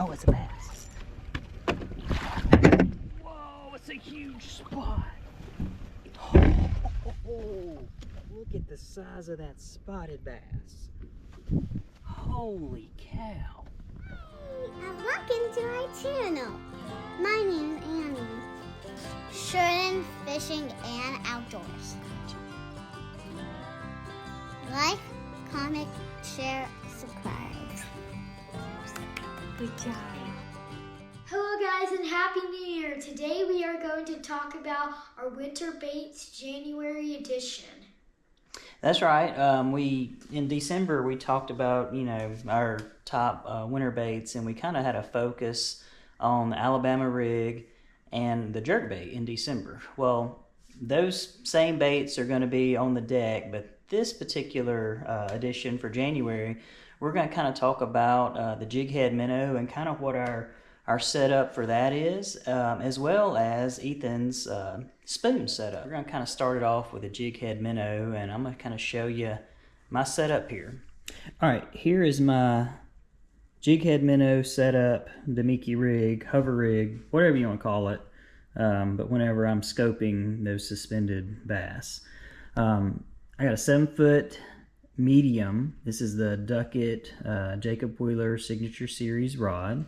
Oh, it's a bass. Whoa, it's a huge spot. Oh, look at the size of that spotted bass. Holy cow. Welcome to our channel. My name is Annie. Sheridan Fishing and Outdoors. Like, comment, share, subscribe. Good job. Hello guys and Happy New Year! Today we are going to talk about our winter baits January edition. That's right. In December we talked about our top winter baits, and we kind of had a focus on the Alabama rig and the jerkbait in December. Well, those same baits are going to be on the deck, but this particular edition for January, we're going to kind of talk about the jighead minnow and kind of what our setup for that is, as well as Ethan's spoon setup. We're going to kind of start it off with a jighead minnow, and I'm going to kind of show you my setup here. All right, here is my jighead minnow setup, Demiki rig, hover rig, whatever you want to call it, but whenever I'm scoping those suspended bass. I got a 7-foot medium. This is the Duckett Jacob Wheeler Signature Series rod,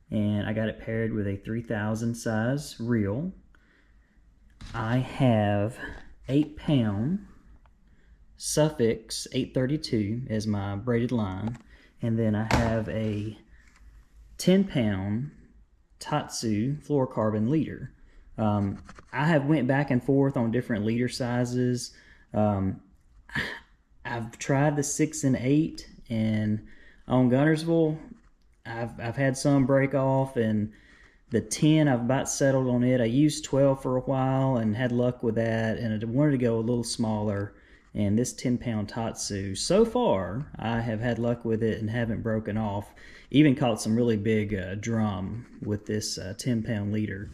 and I got it paired with a 3000 size reel. I have 8-pound Suffix 832 as my braided line, and then I have a 10-pound Tatsu fluorocarbon leader. I have went back and forth on different leader sizes. I've tried the 6 and 8, and on Guntersville, I've had some break off, and the 10 I've about settled on it. I used 12 for a while and had luck with that, and I wanted to go a little smaller. And this 10-pound Tatsu, so far, I have had luck with it and haven't broken off. Even caught some really big drum with this 10-pound leader.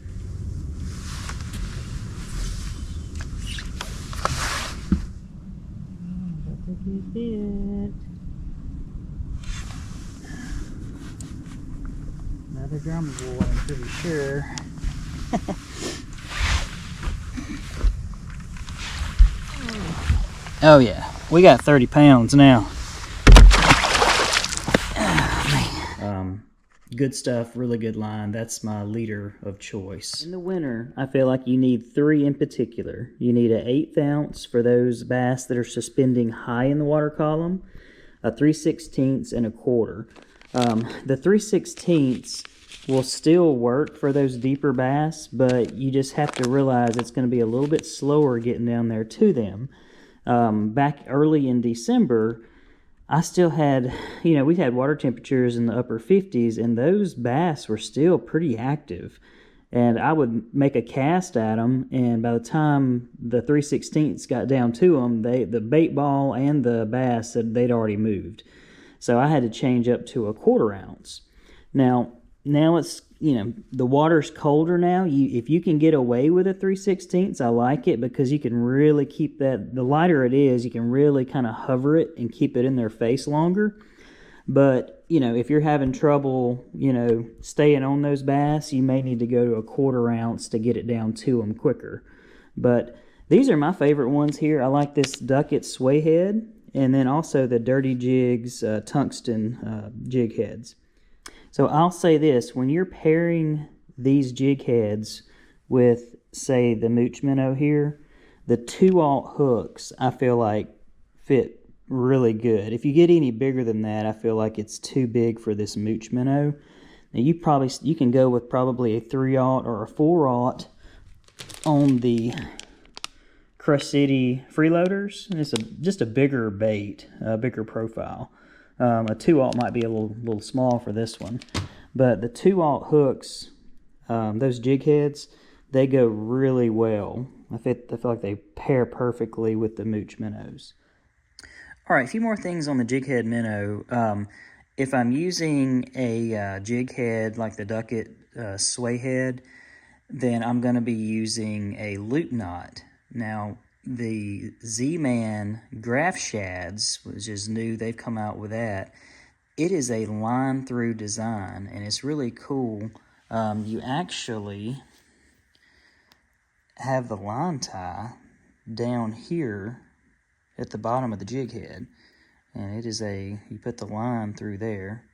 Another drum boy, I'm pretty sure. Oh yeah, we got 30 pounds now. Good stuff, really good line. That's my leader of choice. In the winter, I feel like you need 3 in particular. You need an 1/8 ounce for those bass that are suspending high in the water column, a 3/16 and a 1/4. The 3/16 will still work for those deeper bass, but you just have to realize it's going to be a little bit slower getting down there to them. Back early in December, I still had, we had water temperatures in the upper 50s, and those bass were still pretty active. And I would make a cast at them, and by the time the 3/16 got down to them, the bait ball and the bass said they'd already moved. So I had to change up to a 1/4 ounce. Now it's, the water's colder now. If you can get away with a 3/16, I like it because you can really keep that, the lighter it is, you can really kind of hover it and keep it in their face longer. But, if you're having trouble, staying on those bass, you may need to go to a 1/4 ounce to get it down to them quicker. But these are my favorite ones here. I like this Duckett sway head, and then also the Dirty Jigs tungsten jig heads. So I'll say this, when you're pairing these jig heads with, say, the mooch minnow here, the 2/0 hooks I feel like fit really good. If you get any bigger than that, I feel like it's too big for this mooch minnow. Now you can go with probably a 3/0 or a 4/0 on the Crush City freeloaders, and it's just a bigger bait, a bigger profile. A 2/0 might be a little small for this one, but the 2/0 hooks, those jig heads, they go really well. I feel like they pair perfectly with the mooch minnows. All right, a few more things on the jighead minnow. If I'm using a jig head like the Duckett sway head, then I'm going to be using a loop knot. Now, the Z-Man Graph Shads, which is new, they've come out with that. It is a line through design, and it's really cool. You actually have the line tie down here at the bottom of the jig head, and it is you put the line through there.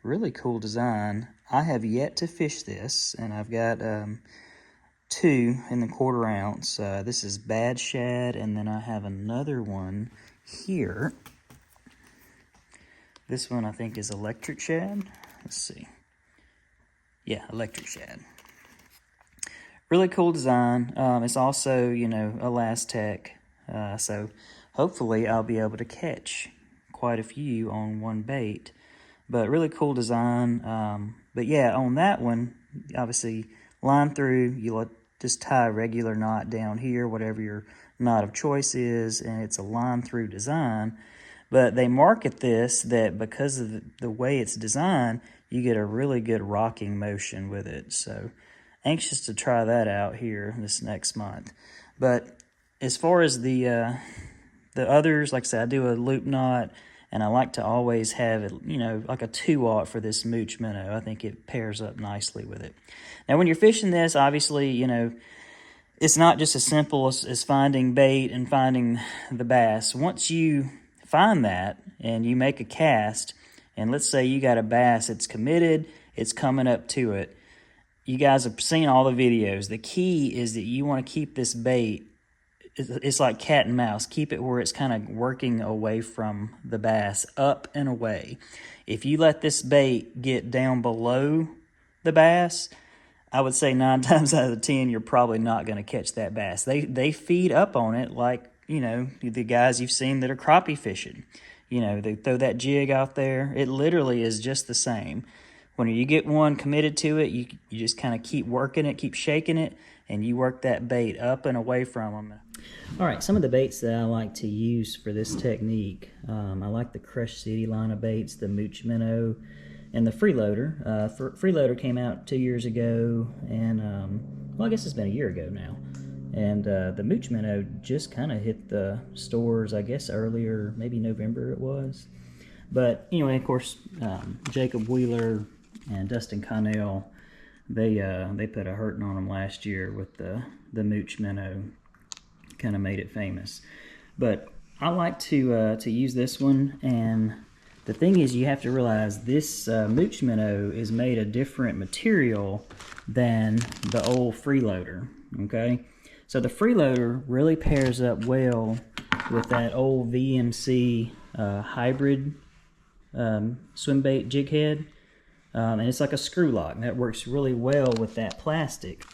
Really cool design. I have yet to fish this, and I've got 2 in the 1/4 ounce. This is bad shad, and then I have another one here. This one I think is electric shad. Let's see. Yeah, electric shad. Really cool design. It's also, you know, Elastec. So hopefully I'll be able to catch quite a few on one bait. But really cool design. But yeah, on that one, obviously line through, you just tie a regular knot down here, whatever your knot of choice is, and it's a line through design. But they market this that because of the way it's designed, you get a really good rocking motion with it. So anxious to try that out here this next month. But as far as the others, like I said, I do a loop knot, and I like to always have it, you know, like a 2-aught for this mooch minnow. I think it pairs up nicely with it. Now, when you're fishing this, obviously, you know, it's not just as simple as finding bait and finding the bass. Once you find that and you make a cast, and let's say you got a bass, it's committed, it's coming up to it. You guys have seen all the videos. The key is that you want to keep this bait, it's like cat and mouse. Keep it where it's kind of working away from the bass, up and away. If you let this bait get down below the bass, I would say 9 times out of 10, you're probably not going to catch that bass. They feed up on it like, you know, the guys you've seen that are crappie fishing. You know, they throw that jig out there. It literally is just the same. When you get one committed to it, you just kind of keep working it, keep shaking it, and you work that bait up and away from them. All right, some of the baits that I like to use for this technique, I like the Crush City line of baits, the mooch minnow, and the freeloader. Freeloader came out 2 years ago, and well, I guess it's been a year ago now. And the mooch minnow just kind of hit the stores, I guess earlier, maybe November it was. But anyway, of course, Jacob Wheeler and Dustin Connell, they put a hurting on them last year with the mooch minnow. Kind of made it famous. But I like to use this one, and the thing is, you have to realize this mooch minnow is made of different material than the old freeloader. Okay, so the freeloader really pairs up well with that old VMC hybrid swim bait jig head, and it's like a screw lock that works really well with that plastic.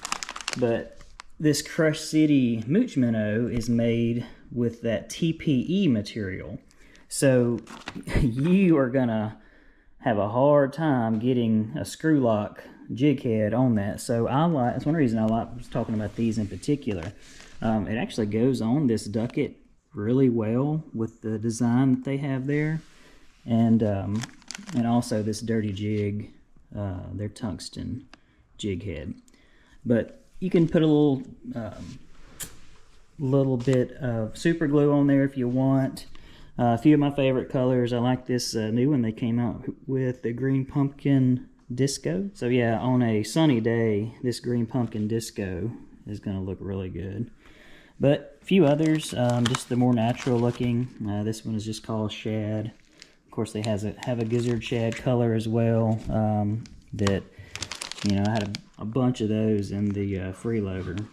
But this Crush City mooch minnow is made with that TPE material, so you are gonna have a hard time getting a screw lock jig head on that. So that's one reason I was talking about these in particular. It actually goes on this ducket really well with the design that they have there, and also this Dirty Jig, their tungsten jig head. But you can put a little bit of super glue on there if you want. A few of my favorite colors. I like this new one they came out with, the green pumpkin disco. So yeah, on a sunny day, this green pumpkin disco is going to look really good. But a few others, just the more natural looking. This one is just called shad. Of course, they have a gizzard shad color as well. That, you know, I had a bunch of those in the freeloader.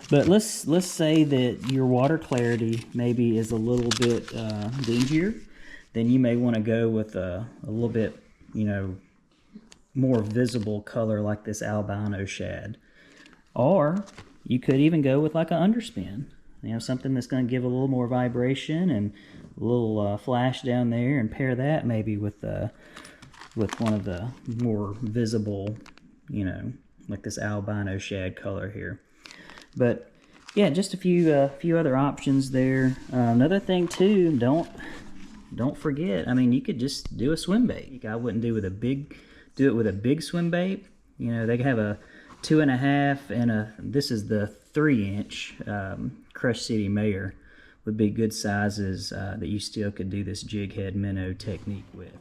But let's say that your water clarity maybe is a little bit dingier. Then you may want to go with a little bit, you know, more visible color like this albino shad. Or you could even go with like an underspin. You know, something that's going to give a little more vibration and a little flash down there, and pair that maybe with one of the more visible, you know, like this albino shad color here. But yeah, just a few other options there. Another thing too, don't forget. I mean, you could just do a swim bait. I wouldn't do it with a big swim bait. You know, they have a 2.5 and this is the 3-inch Crush City Mayor, would be good sizes that you still could do this jig head minnow technique with.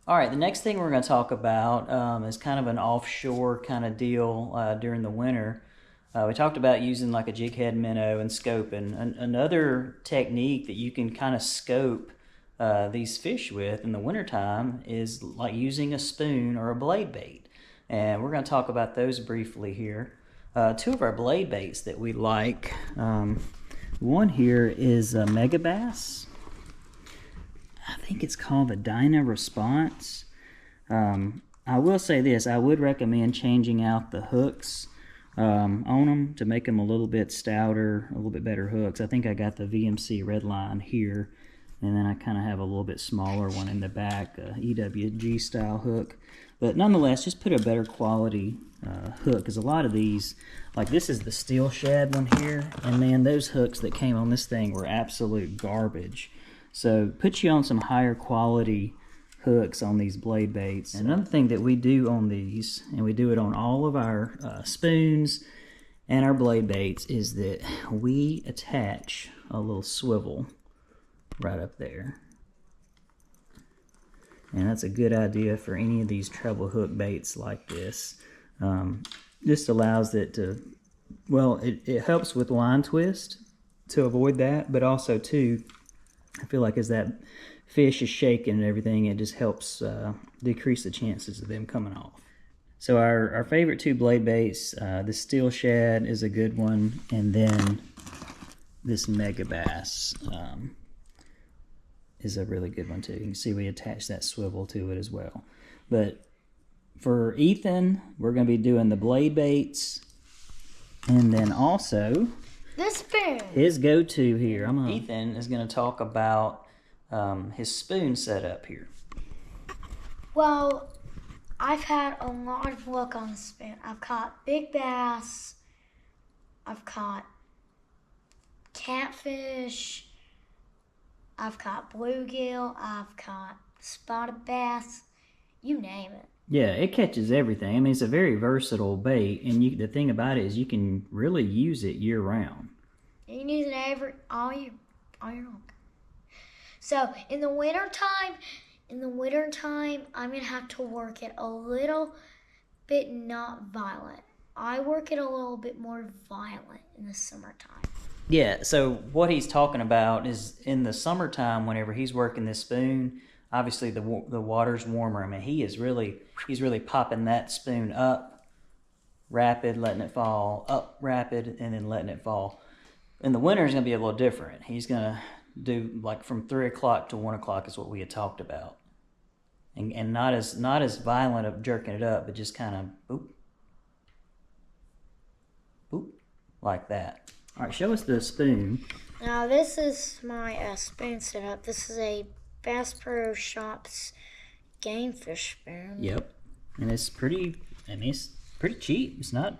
All right, the next thing we're going to talk about is kind of an offshore kind of deal during the winter. We talked about using like a jig head minnow and scoping. Another technique that you can kind of scope these fish with in the wintertime is like using a spoon or a blade bait. And we're going to talk about those briefly here. Two of our blade baits that we like. One here is a mega bass. I think it's called the Dyna Response. I will say this, I would recommend changing out the hooks on them to make them a little bit stouter, a little bit better hooks. I think I got the VMC red line here, and then I kind of have a little bit smaller one in the back, EWG style hook. But nonetheless, just put a better quality hook, because a lot of these, like this is the steel shad one here, and man, those hooks that came on this thing were absolute garbage. So put you on some higher quality hooks on these blade baits. Another thing that we do on these, and we do it on all of our spoons and our blade baits, is that we attach a little swivel right up there. And that's a good idea for any of these treble hook baits like this. Just allows it to, well, it helps with line twist to avoid that, but also too, I feel like as that fish is shaking and everything, it just helps decrease the chances of them coming off. So our favorite two blade baits, the steel shad is a good one, and then this mega bass is a really good one too. You can see we attach that swivel to it as well. But for Ethan, we're going to be doing the blade baits, and then also the spoon. His go-to here. Ethan is going to talk about his spoon setup here. Well, I've had a lot of luck on the spoon. I've caught big bass. I've caught catfish. I've caught bluegill. I've caught spotted bass. You name it. Yeah, it catches everything. I mean, it's a very versatile bait, and the thing about it is you can really use it year-round. You can use it all year long. So in the wintertime, I'm going to have to work it a little bit not violent. I work it a little bit more violent in the summertime. Yeah, so what he's talking about is in the summertime, whenever he's working this spoon, obviously the water's warmer. I mean, he's really popping that spoon up, rapid, letting it fall, up, rapid, and then letting it fall. In the winter, it's going to be a little different. He's going to do like from 3 o'clock to 1 o'clock is what we had talked about. And not as violent of jerking it up, but just kind of boop, boop, like that. All right, show us the spoon. Now this is my spoon setup. This is a Bass Pro Shops game fish spoon. Yep, and it's pretty. I mean, it's pretty cheap. It's not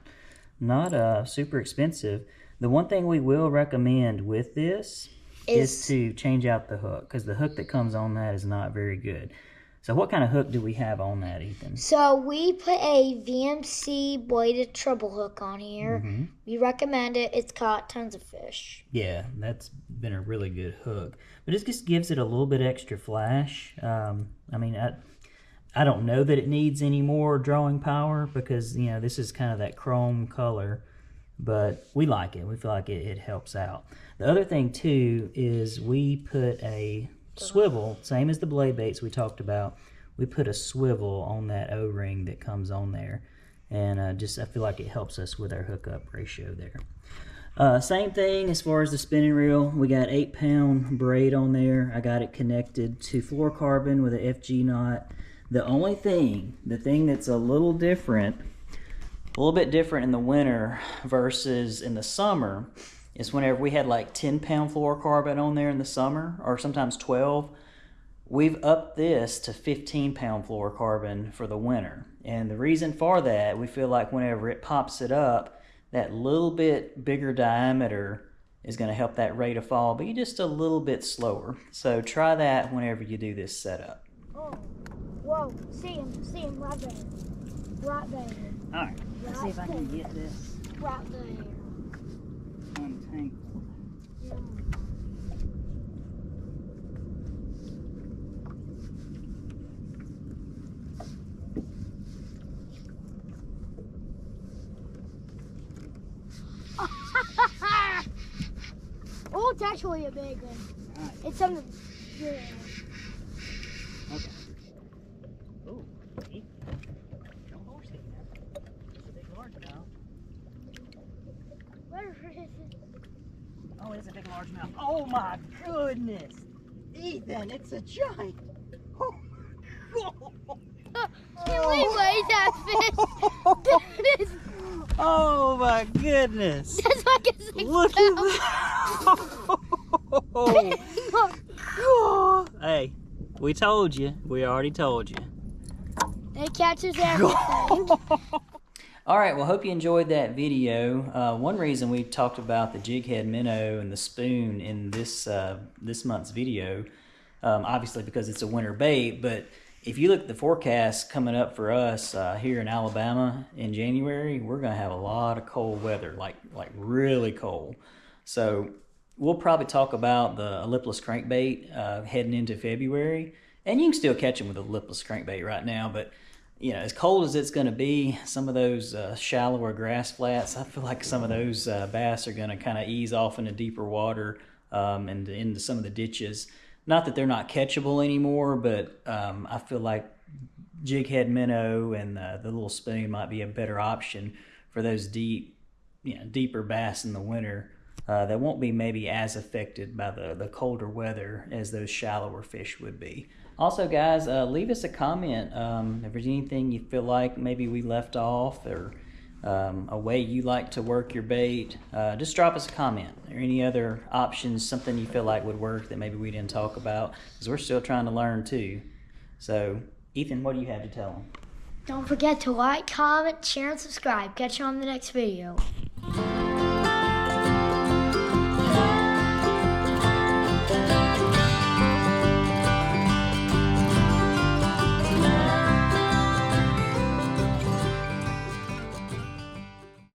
super expensive. The one thing we will recommend with this is to change out the hook, because the hook that comes on that is not very good. So what kind of hook do we have on that, Ethan? So we put a VMC bladed treble hook on here. Mm-hmm. We recommend it. It's caught tons of fish. Yeah, that's been a really good hook. But it just gives it a little bit extra flash. I mean, I don't know that it needs any more drawing power, because, you know, this is kind of that chrome color. But we like it. We feel like it helps out. The other thing, too, is we put a swivel, same as the blade baits we talked about. We put a swivel on that O-ring that comes on there. And I feel like it helps us with our hookup ratio there. Same thing as far as the spinning reel. We got 8-pound braid on there. I got it connected to fluorocarbon with a FG knot. The only thing, the thing that's a little bit different in the winter versus in the summer, is whenever we had like 10-pound fluorocarbon on there in the summer, or sometimes 12, we've upped this to 15-pound fluorocarbon for the winter. And the reason for that, we feel like whenever it pops it up, that little bit bigger diameter is going to help that rate of fall be just a little bit slower. So try that whenever you do this setup. Oh, whoa, see him right there. Right there. All right, let's see if I can get this Right there. untangled. Yeah. Oh, it's actually a big one. All right. It's something. Yeah. Okay. Oh, no horse hitting that. It's a big largemouth. Where is it? Oh, it's a big largemouth. Oh my goodness, Ethan, it's a giant. Oh. Can we weigh that fish? Oh my goodness. That's like a 6 Look at that. Hey, we told you. We already told you. It catches everything. All right, well, hope you enjoyed that video. One reason we talked about the jighead minnow and the spoon in this month's video, obviously because it's a winter bait, but if you look at the forecast coming up for us here in Alabama in January, we're going to have a lot of cold weather, like really cold. So we'll probably talk about the lipless crankbait heading into February. And you can still catch them with a lipless crankbait right now, but you know, as cold as it's going to be, some of those shallower grass flats, I feel like some of those bass are going to kind of ease off into deeper water and into some of the ditches. Not that they're not catchable anymore, but I feel like jighead minnow and the little spoon might be a better option for those deeper bass in the winter that won't be maybe as affected by the colder weather as those shallower fish would be. Also, guys, leave us a comment if there's anything you feel like maybe we left off, or a way you like to work your bait. Just drop us a comment, or any other options, something you feel like would work that maybe we didn't talk about, because we're still trying to learn too. So, Ethan, what do you have to tell them? Don't forget to like, comment, share, and subscribe. Catch you on the next video.